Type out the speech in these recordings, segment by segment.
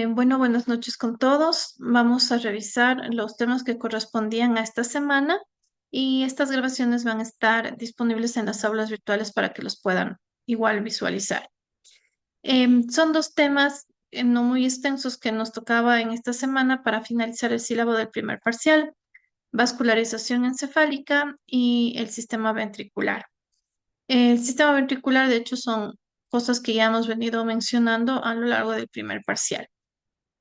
Bueno, buenas noches con todos. Vamos a revisar los temas que correspondían a esta semana y estas grabaciones van a estar disponibles en las aulas virtuales para que los puedan igual visualizar. Son dos temas no muy extensos que nos tocaba en esta semana para finalizar el sílabo del primer parcial: vascularización encefálica y el sistema ventricular. El sistema ventricular, de hecho, son cosas que ya hemos venido mencionando a lo largo del primer parcial.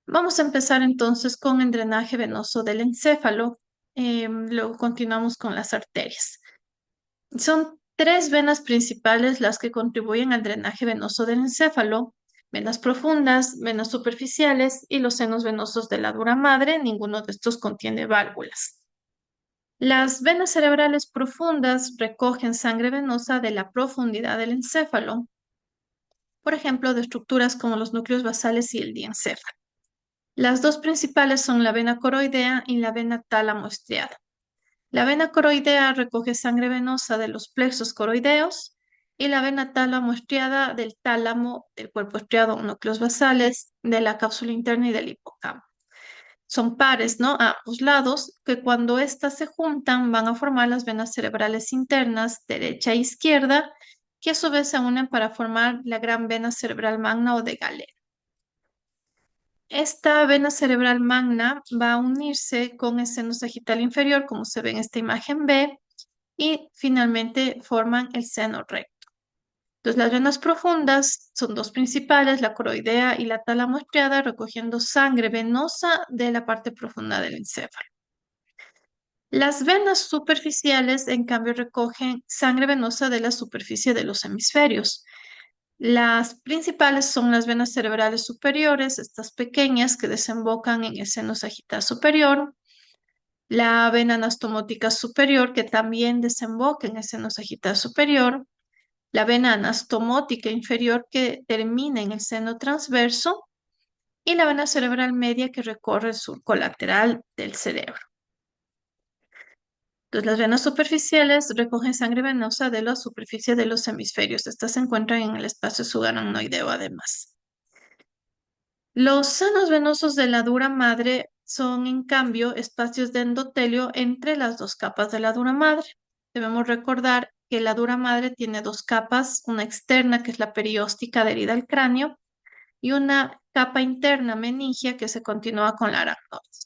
Vamos a empezar entonces con el drenaje venoso del encéfalo. Luego continuamos con las arterias. Son tres venas principales las que contribuyen al drenaje venoso del encéfalo: venas profundas, venas superficiales y los senos venosos de la dura madre. Ninguno de estos contiene válvulas. Las venas cerebrales profundas recogen sangre venosa de la profundidad del encéfalo, por ejemplo, de estructuras como los núcleos basales y el diencéfalo. Las dos principales son la vena coroidea y la vena tálamo estriada. La vena coroidea recoge sangre venosa de los plexos coroideos y la vena tálamo estriada del tálamo, del cuerpo estriado o núcleos basales, de la cápsula interna y del hipocampo. Son pares, ¿no? A ambos lados, que cuando éstas se juntan van a formar las venas cerebrales internas, derecha e izquierda, que a su vez se unen para formar la gran vena cerebral magna o de Galén. Esta vena cerebral magna va a unirse con el seno sagital inferior, como se ve en esta imagen B, y finalmente forman el seno recto. Entonces, las venas profundas son dos principales, la coroidea y la tálamo estriada, recogiendo sangre venosa de la parte profunda del encéfalo. Las venas superficiales, en cambio, recogen sangre venosa de la superficie de los hemisferios. Las principales son las venas cerebrales superiores, estas pequeñas que desembocan en el seno sagital superior; la vena anastomótica superior, que también desemboca en el seno sagital superior; la vena anastomótica inferior, que termina en el seno transverso; y la vena cerebral media, que recorre el surco lateral del cerebro. Entonces, las venas superficiales recogen sangre venosa de la superficie de los hemisferios. Estas se encuentran en el espacio subaracnoideo además. Los senos venosos de la dura madre son, en cambio, espacios de endotelio entre las dos capas de la dura madre. Debemos recordar que la dura madre tiene dos capas: una externa, que es la perióstica adherida al cráneo, y una capa interna meningia que se continúa con la aracnoides.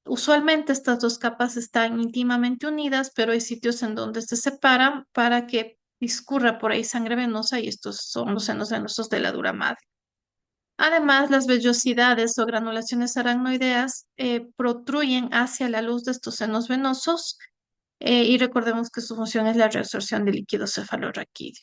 Usualmente estas dos capas están íntimamente unidas, pero hay sitios en donde se separan para que discurra por ahí sangre venosa, y estos son los senos venosos de la dura madre. Además, las vellosidades o granulaciones aracnoideas protruyen hacia la luz de estos senos venosos, y recordemos que su función es la reabsorción de líquido cefalorraquídeo.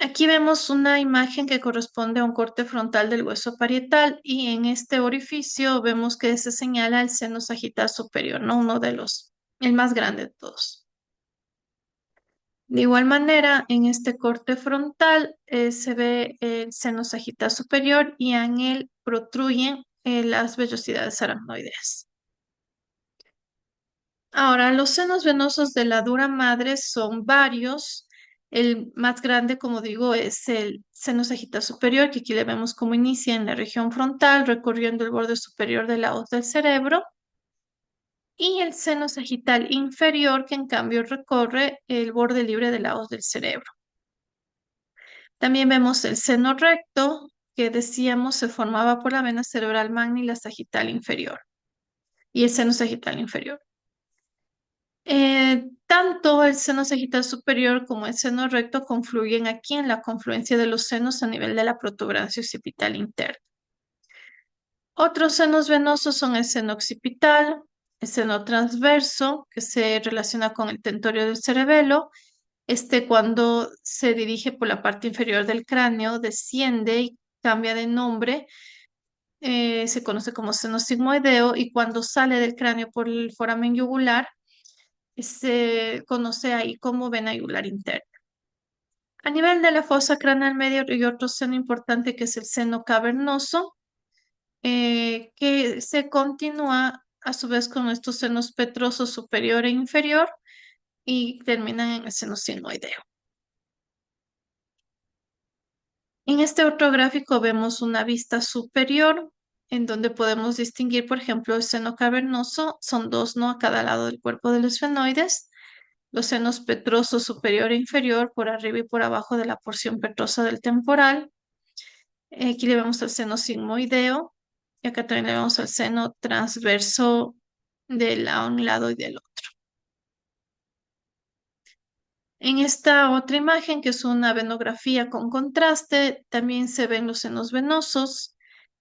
Aquí vemos una imagen que corresponde a un corte frontal del hueso parietal, y en este orificio vemos que se señala el seno sagital superior, ¿no? Uno de los, el más grande de todos. De igual manera, en este corte frontal se ve el seno sagital superior y en él protruyen las vellosidades aracnoideas. Ahora, los senos venosos de la dura madre son varios. El más grande, como digo, es el seno sagital superior, que aquí le vemos cómo inicia en la región frontal, recorriendo el borde superior de la hoz del cerebro, y el seno sagital inferior, que en cambio recorre el borde libre de la hoz del cerebro. También vemos el seno recto, que decíamos se formaba por la vena cerebral magna y la sagital inferior, y el seno sagital inferior. Tanto el seno sagital superior como el seno recto confluyen aquí en la confluencia de los senos a nivel de la protuberancia occipital interna. Otros senos venosos son el seno occipital, el seno transverso, que se relaciona con el tentorio del cerebelo. Cuando se dirige por la parte inferior del cráneo, desciende y cambia de nombre. Se conoce como seno sigmoideo, y cuando sale del cráneo por el foramen yugular, se conoce ahí como vena yugular interna. A nivel de la fosa craneal media hay otro seno importante, que es el seno cavernoso, que se continúa a su vez con estos senos petrosos superior e inferior y terminan en el seno sigmoideo. En este otro gráfico vemos una vista superior en donde podemos distinguir, por ejemplo, el seno cavernoso, son dos, ¿no? A cada lado del cuerpo de los esfenoides, los senos petrosos superior e inferior, por arriba y por abajo de la porción petrosa del temporal. Aquí le vemos el seno sigmoideo y acá también le vemos el seno transverso de un lado y del otro. En esta otra imagen, que es una venografía con contraste, también se ven los senos venosos.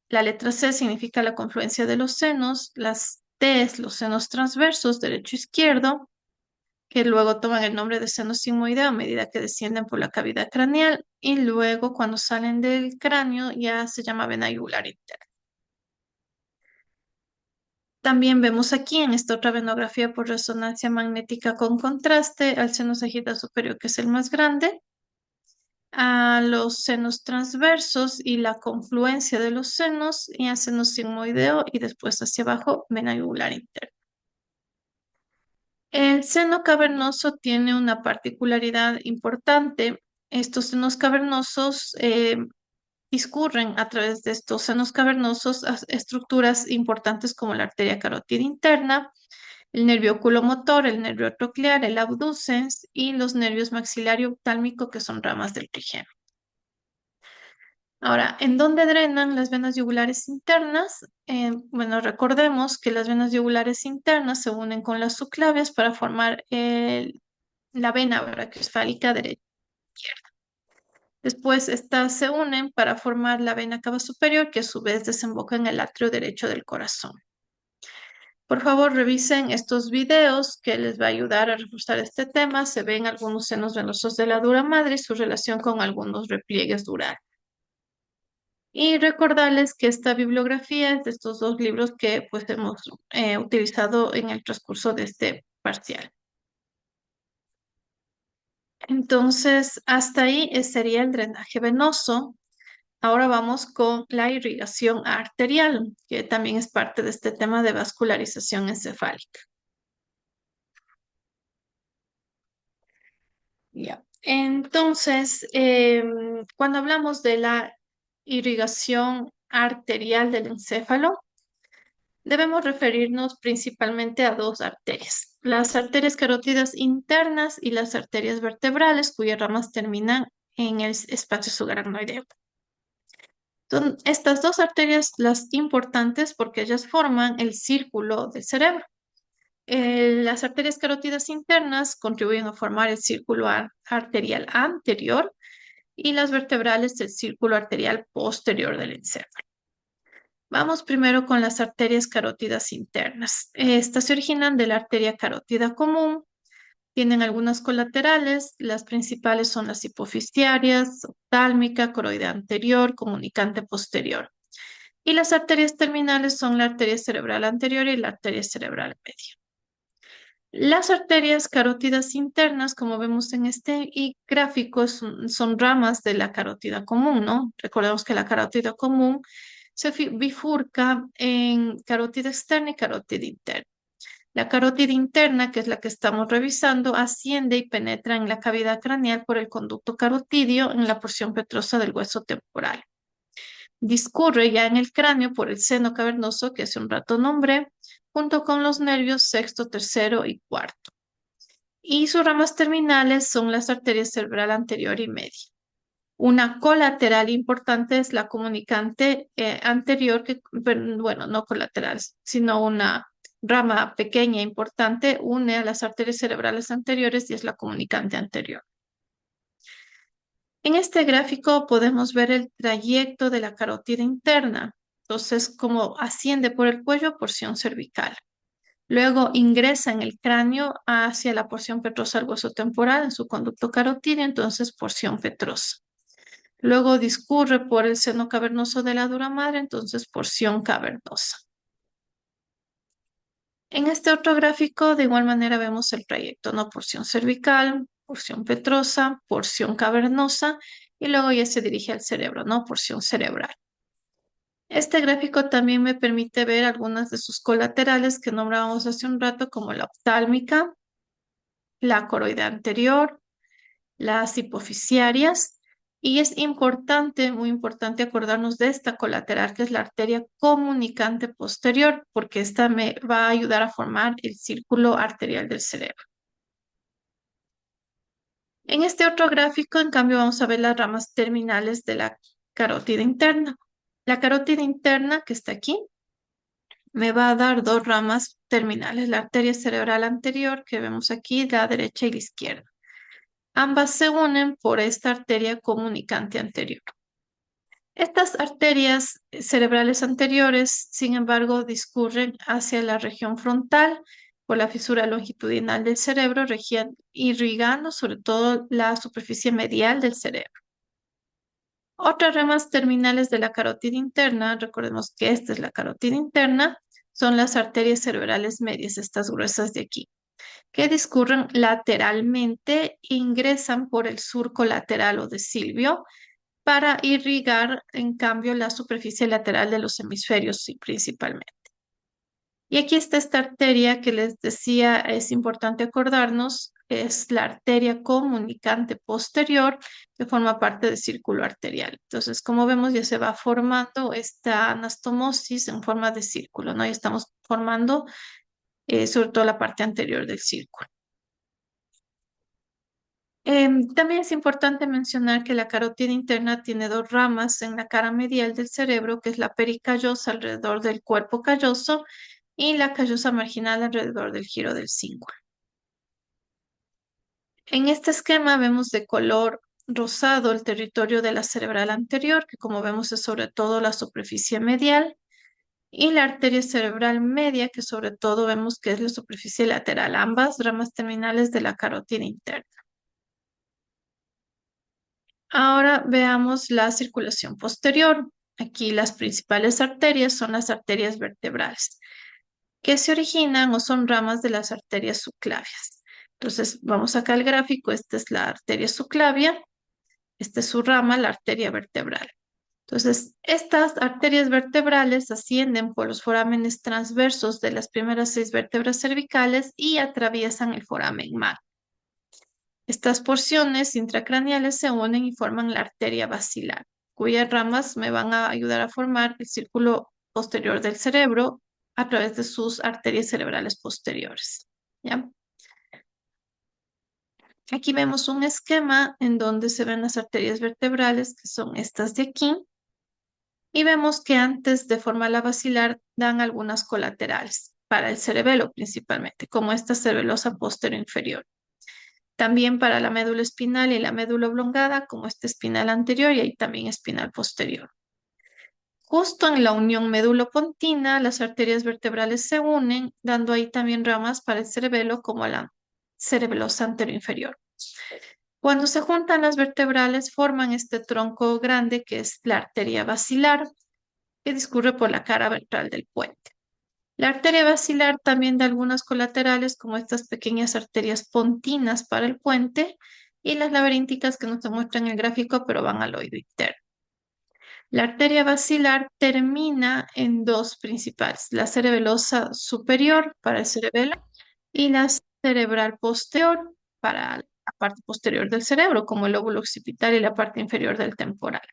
La letra C significa la confluencia de los senos, las T es los senos transversos, derecho-izquierdo, que luego toman el nombre de seno sigmoideo a medida que descienden por la cavidad craneal y luego cuando salen del cráneo ya se llama vena yugular interna. También vemos aquí en esta otra venografía por resonancia magnética con contraste al seno sagital superior, que es el más grande, a los senos transversos y la confluencia de los senos y al seno sigmoideo y después hacia abajo vena yugular interna. El seno cavernoso tiene una particularidad importante. Estos senos cavernosos discurren a través de estos senos cavernosos a estructuras importantes como la arteria carótida interna, el nervio oculomotor, el nervio troclear, el abducens y los nervios maxilar y oftálmico, que son ramas del trigémino. Ahora, ¿en dónde drenan las venas yugulares internas? Bueno, recordemos que las venas yugulares internas se unen con las subclavias para formar la vena brachiosfálica derecha. Después estas se unen para formar la vena cava superior, que a su vez desemboca en el atrio derecho del corazón. Por favor, revisen estos videos que les va a ayudar a reforzar este tema. Se ven algunos senos venosos de la dura madre y su relación con algunos repliegues durales. Y recordarles que esta bibliografía es de estos dos libros que pues hemos utilizado en el transcurso de este parcial. Entonces, hasta ahí sería el drenaje venoso. Ahora vamos con la irrigación arterial, que también es parte de este tema de vascularización encefálica. Ya. Entonces, cuando hablamos de la irrigación arterial del encéfalo, debemos referirnos principalmente a dos arterias, las arterias carótidas internas y las arterias vertebrales, cuyas ramas terminan en el espacio subaracnoideo. Son estas dos arterias las importantes porque ellas forman el círculo del cerebro. Las arterias carótidas internas contribuyen a formar el círculo arterial anterior y las vertebrales el círculo arterial posterior del encéfalo. Vamos primero con las arterias carótidas internas. Estas se originan de la arteria carótida común, tienen algunas colaterales, las principales son las hipofisiarias, oftálmica, coroidea anterior, comunicante posterior. Y las arterias terminales son la arteria cerebral anterior y la arteria cerebral media. Las arterias carótidas internas, como vemos en este gráfico, son ramas de la carótida común, ¿no? Recordemos que la carótida común se bifurca en carótida externa y carótida interna. La carótida interna, que es la que estamos revisando, asciende y penetra en la cavidad craneal por el conducto carotidio en la porción petrosa del hueso temporal. Discurre ya en el cráneo por el seno cavernoso, que hace un rato nombré, junto con los nervios sexto, tercero y cuarto. Y sus ramas terminales son las arterias cerebral anterior y media. Una colateral importante es la comunicante anterior, que, bueno, no colateral, sino una rama pequeña importante, une a las arterias cerebrales anteriores y es la comunicante anterior. En este gráfico podemos ver el trayecto de la carótida interna. Entonces, como asciende por el cuello, porción cervical. Luego ingresa en el cráneo hacia la porción petrosa del hueso temporal en su conducto carotídeo, entonces porción petrosa. Luego discurre por el seno cavernoso de la dura madre, entonces porción cavernosa. En este otro gráfico, de igual manera, vemos el trayecto, ¿no? Porción cervical, porción petrosa, porción cavernosa, y luego ya se dirige al cerebro, ¿no? Porción cerebral. Este gráfico también me permite ver algunas de sus colaterales que nombrábamos hace un rato, como la oftálmica, la coroidea anterior, las hipofisiarias Y es importante, muy importante acordarnos de esta colateral, que es la arteria comunicante posterior, porque esta me va a ayudar a formar el círculo arterial del cerebro. En este otro gráfico, en cambio, vamos a ver las ramas terminales de la carótida interna. La carótida interna, que está aquí, me va a dar dos ramas terminales, la arteria cerebral anterior, que vemos aquí, la derecha y la izquierda. Ambas se unen por esta arteria comunicante anterior. Estas arterias cerebrales anteriores, sin embargo, discurren hacia la región frontal por la fisura longitudinal del cerebro, irrigando sobre todo la superficie medial del cerebro. Otras ramas terminales de la carótida interna, recordemos que esta es la carótida interna, son las arterias cerebrales medias, estas gruesas de aquí, que discurren lateralmente, ingresan por el surco lateral o de Silvio para irrigar, en cambio, la superficie lateral de los hemisferios, sí, principalmente. Y aquí está esta arteria que les decía, es importante acordarnos, es la arteria comunicante posterior que forma parte del círculo arterial. Entonces, como vemos, ya se va formando esta anastomosis en forma de círculo, ¿no? Y estamos formando sobre todo la parte anterior del círculo. También es importante mencionar que la carótida interna tiene dos ramas en la cara medial del cerebro, que es la pericallosa alrededor del cuerpo calloso y la callosa marginal alrededor del giro del cíngulo. En este esquema vemos de color rosado el territorio de la cerebral anterior, que como vemos es sobre todo la superficie medial, y la arteria cerebral media, que sobre todo vemos que es la superficie lateral, ambas ramas terminales de la carótida interna. Ahora veamos la circulación posterior. Aquí las principales arterias son las arterias vertebrales, que se originan o son ramas de las arterias subclavias. Entonces, vamos acá al gráfico. Esta es la arteria subclavia, esta es su rama, la arteria vertebral. Entonces, estas arterias vertebrales ascienden por los forámenes transversos de las primeras 6 vértebras cervicales y atraviesan el foramen magno. Estas porciones intracraneales se unen y forman la arteria basilar, cuyas ramas me van a ayudar a formar el círculo posterior del cerebro a través de sus arterias cerebrales posteriores. ¿Ya? Aquí vemos un esquema en donde se ven las arterias vertebrales, que son estas de aquí, y vemos que antes de formar la basilar dan algunas colaterales para el cerebelo principalmente, como esta cerebelosa posterior inferior. También para la médula espinal y la médula oblongada, como esta espinal anterior y ahí también espinal posterior. Justo en la unión médulo-pontina, las arterias vertebrales se unen, dando ahí también ramas para el cerebelo, como la cerebelosa anteroinferior. Cuando se juntan las vertebrales, forman este tronco grande que es la arteria basilar, que discurre por la cara ventral del puente. La arteria basilar también da algunas colaterales, como estas pequeñas arterias pontinas para el puente y las laberínticas que no se muestran en el gráfico, pero van al oído interno. La arteria basilar termina en dos principales, la cerebelosa superior para el cerebelo y la cerebral posterior para la parte posterior del cerebro, como el lóbulo occipital y la parte inferior del temporal.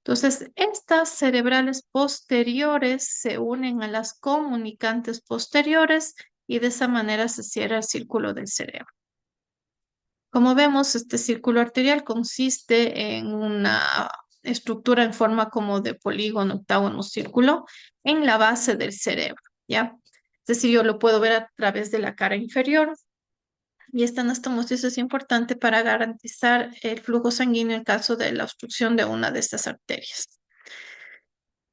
Entonces, estas cerebrales posteriores se unen a las comunicantes posteriores y de esa manera se cierra el círculo del cerebro. Como vemos, este círculo arterial consiste en una estructura en forma como de polígono, octágono, círculo en la base del cerebro, ¿ya? Es decir, yo lo puedo ver a través de la cara inferior y esta anastomosis es importante para garantizar el flujo sanguíneo en caso de la obstrucción de una de estas arterias.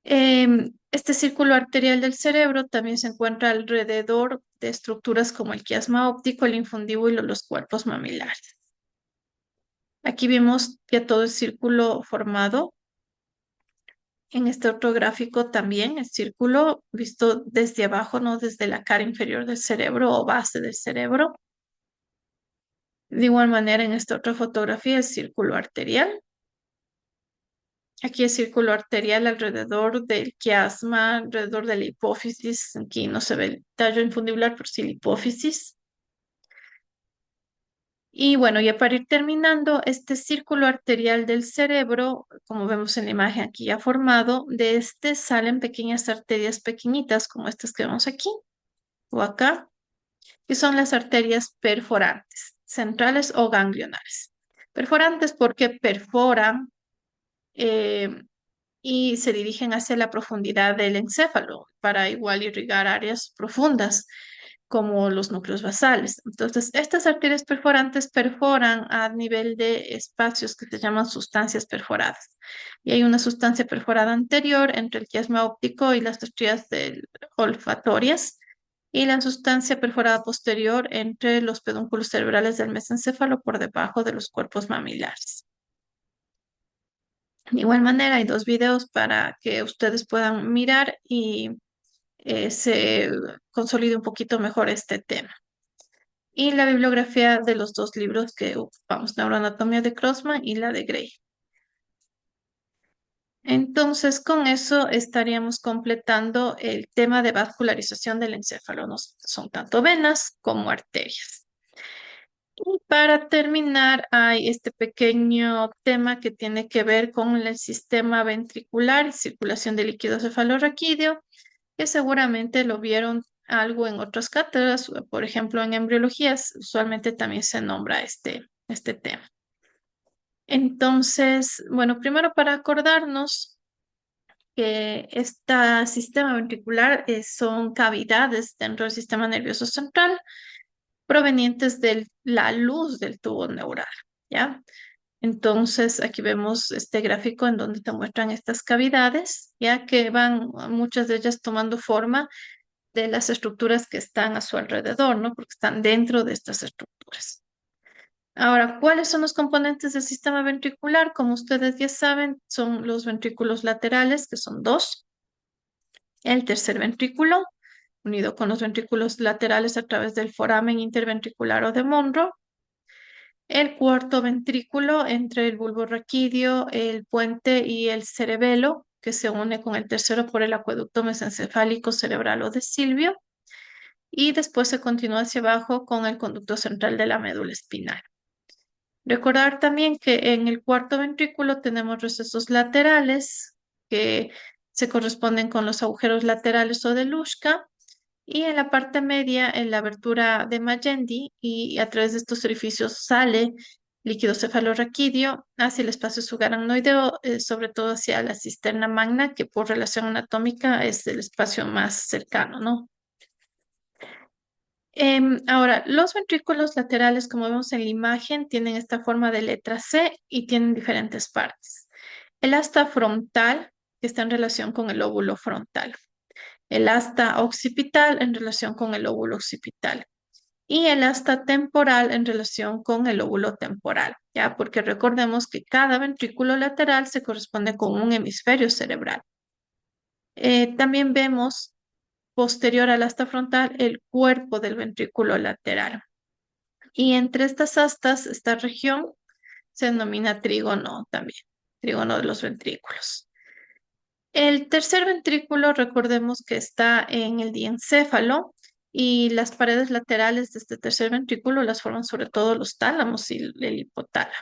Este círculo arterial del cerebro también se encuentra alrededor de estructuras como el quiasma óptico, el infundíbulo y los cuerpos mamilares. Aquí vemos ya todo el círculo formado. En este otro gráfico también el círculo visto desde abajo, no desde la cara inferior del cerebro o base del cerebro. De igual manera en esta otra fotografía el círculo arterial. Aquí el círculo arterial alrededor del quiasma, alrededor de la hipófisis. Aquí no se ve el tallo infundibular, pero sí la hipófisis. Y bueno, ya para ir terminando, este círculo arterial del cerebro, como vemos en la imagen aquí ya formado, de este salen pequeñas arterias pequeñitas como estas que vemos aquí o acá, que son las arterias perforantes, centrales o ganglionares. Perforantes porque perforan eh, y se dirigen hacia la profundidad del encéfalo para igual irrigar áreas profundas como los núcleos basales. Entonces, estas arterias perforantes perforan a nivel de espacios que se llaman sustancias perforadas. Y hay una sustancia perforada anterior entre el quiasma óptico y las estrias olfatorias, y la sustancia perforada posterior entre los pedúnculos cerebrales del mesencéfalo por debajo de los cuerpos mamilares. De igual manera, hay dos videos para que ustedes puedan mirar y se consolide un poquito mejor este tema. Y la bibliografía de los dos libros que ocupamos, Neuroanatomía de Crossman y la de Gray. Entonces, con eso estaríamos completando el tema de vascularización del encéfalo. ¿No? Son tanto venas como arterias. Y para terminar, hay este pequeño tema que tiene que ver con el sistema ventricular y circulación de líquido cefalorraquídeo, que seguramente lo vieron algo en otras cátedras, por ejemplo, en embriologías, usualmente también se nombra este tema. Entonces, bueno, primero para acordarnos que este sistema ventricular son cavidades dentro del sistema nervioso central provenientes de la luz del tubo neural, ¿ya? Entonces, aquí vemos este gráfico en donde te muestran estas cavidades, ya que van muchas de ellas tomando forma de las estructuras que están a su alrededor, ¿no? Porque están dentro de estas estructuras. Ahora, ¿cuáles son los componentes del sistema ventricular? Como ustedes ya saben, son los ventrículos laterales, que son dos. El tercer ventrículo, unido con los ventrículos laterales a través del foramen interventricular o de Monro. El cuarto ventrículo entre el bulbo raquídeo, el puente y el cerebelo, que se une con el tercero por el acueducto mesencefálico cerebral o de Silvio. Y después se continúa hacia abajo con el conducto central de la médula espinal. Recordar también que en el cuarto ventrículo tenemos recesos laterales que se corresponden con los agujeros laterales o de Luschka, y en la parte media en la abertura de Magendie, y a través de estos orificios sale líquido cefalorraquídeo hacia el espacio subaracnoideo, sobre todo hacia la cisterna magna, que por relación anatómica es el espacio más cercano, ¿no? Ahora, los ventrículos laterales, como vemos en la imagen, tienen esta forma de letra C y tienen diferentes partes. El asta frontal, que está en relación con el lóbulo frontal. El asta occipital en relación con el lóbulo occipital. Y el asta temporal en relación con el lóbulo temporal, ¿ya? Porque recordemos que cada ventrículo lateral se corresponde con un hemisferio cerebral. También vemos posterior al asta frontal el cuerpo del ventrículo lateral. Y entre estas astas, esta región se denomina trígono también, trígono de los ventrículos. El tercer ventrículo, recordemos que está en el diencéfalo, y las paredes laterales de este tercer ventrículo las forman sobre todo los tálamos y el hipotálamo.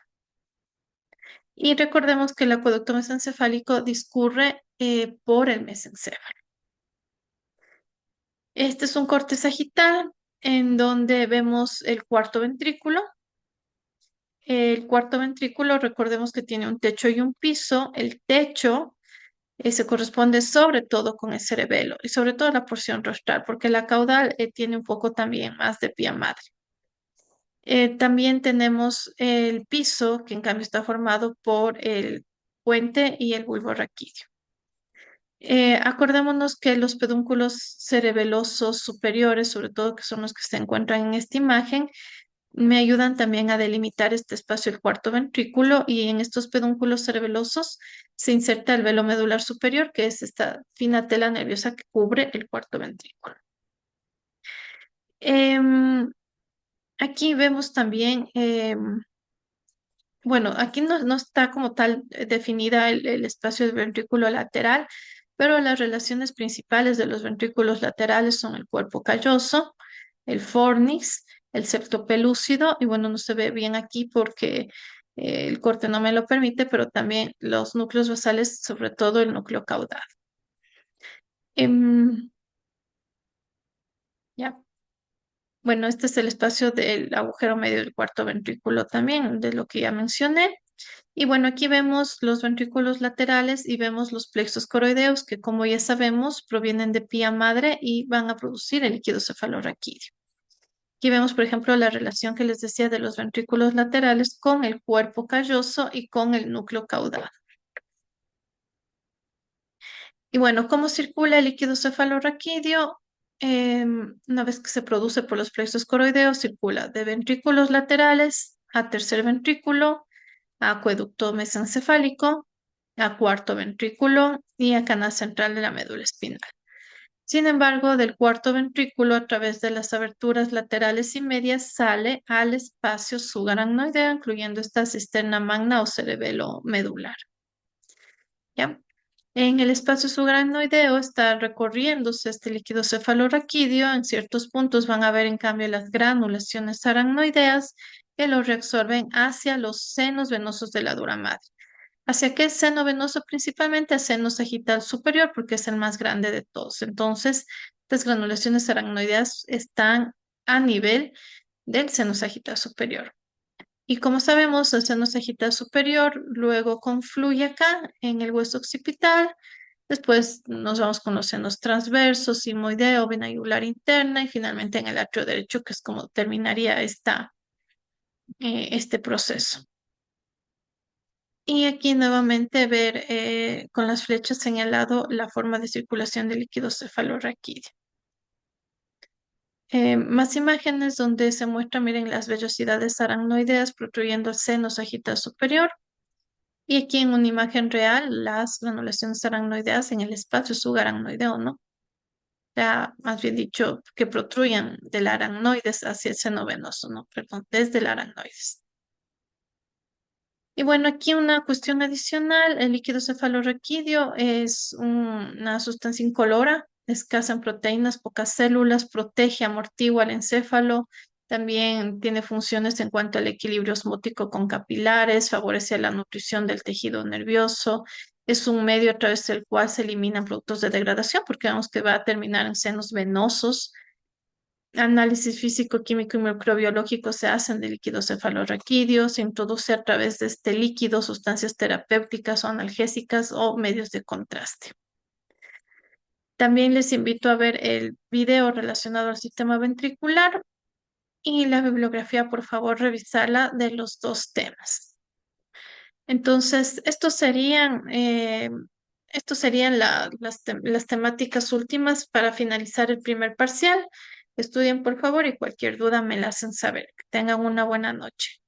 Y recordemos que el acueducto mesencefálico discurre por el mesencéfalo. Este es un corte sagital en donde vemos el cuarto ventrículo. El cuarto ventrículo, recordemos que tiene un techo y un piso. El techo se corresponde sobre todo con el cerebelo y sobre todo la porción rostral, porque la caudal tiene un poco también más de pía madre. También tenemos el piso, que en cambio está formado por el puente y el bulbo raquídeo. Acordémonos que los pedúnculos cerebelosos superiores, sobre todo que son los que se encuentran en esta imagen, me ayudan también a delimitar este espacio del cuarto ventrículo, y en estos pedúnculos cerebelosos se inserta el velo medular superior, que es esta fina tela nerviosa que cubre el cuarto ventrículo. Aquí vemos también, bueno, aquí no está como tal definida el espacio del ventrículo lateral, pero las relaciones principales de los ventrículos laterales son el cuerpo calloso, el fornix, el septo pelúcido y bueno, no se ve bien aquí porque el corte no me lo permite, pero también los núcleos basales, sobre todo el núcleo caudal. Em, ya. Bueno, este es el espacio del agujero medio del cuarto ventrículo también, de lo que ya mencioné. Y bueno, aquí vemos los ventrículos laterales y vemos los plexos coroideos, que como ya sabemos, provienen de pía madre y van a producir el líquido cefalorraquídeo. Aquí vemos, por ejemplo, la relación que les decía de los ventrículos laterales con el cuerpo calloso y con el núcleo caudal. Y bueno, ¿cómo circula el líquido cefalorraquídeo? Una vez que se produce por los plexos coroideos, circula de ventrículos laterales a tercer ventrículo, a acueducto mesencefálico, a cuarto ventrículo y a canal central de la médula espinal. Sin embargo, del cuarto ventrículo, a través de las aberturas laterales y medias, sale al espacio subaracnoideo, incluyendo esta cisterna magna o cerebelo medular. ¿Ya? En el espacio subaracnoideo está recorriéndose este líquido cefalorraquídeo. En ciertos puntos van a ver, en cambio, las granulaciones aracnoideas que lo reabsorben hacia los senos venosos de la dura madre. ¿Hacia qué seno venoso? Principalmente al seno sagital superior, porque es el más grande de todos. Entonces, las granulaciones aracnoideas están a nivel del seno sagital superior. Y como sabemos, el seno sagital superior luego confluye acá en el hueso occipital. Después nos vamos con los senos transversos, simoideo, vena yugular interna y finalmente en el atrio derecho, que es como terminaría este proceso. Y aquí nuevamente ver con las flechas señalado la forma de circulación del líquido cefalorraquídeo. Más imágenes donde se muestra, miren, las vellosidades aracnoideas protruyendo el seno sagital superior. Y aquí en una imagen real, las granulaciones aracnoideas en el espacio subaracnoideo, ¿no? Ya, más bien dicho, que protruyan del aracnoides hacia el seno venoso, ¿no? Perdón, desde el aracnoides. Y bueno, aquí una cuestión adicional, el líquido cefalorraquídeo es una sustancia incolora, escasa en proteínas, pocas células, protege, amortigua el encéfalo, también tiene funciones en cuanto al equilibrio osmótico con capilares, favorece la nutrición del tejido nervioso, es un medio a través del cual se eliminan productos de degradación, porque vemos que va a terminar en senos venosos. Análisis físico, químico y microbiológico se hacen de líquido cefalorraquídeo, se introduce a través de este líquido sustancias terapéuticas o analgésicas o medios de contraste. También les invito a ver el video relacionado al sistema ventricular y la bibliografía, por favor, revisarla de los dos temas. Entonces, estos serían las temáticas últimas para finalizar el primer parcial. Estudien, por favor, y cualquier duda me la hacen saber. Que tengan una buena noche.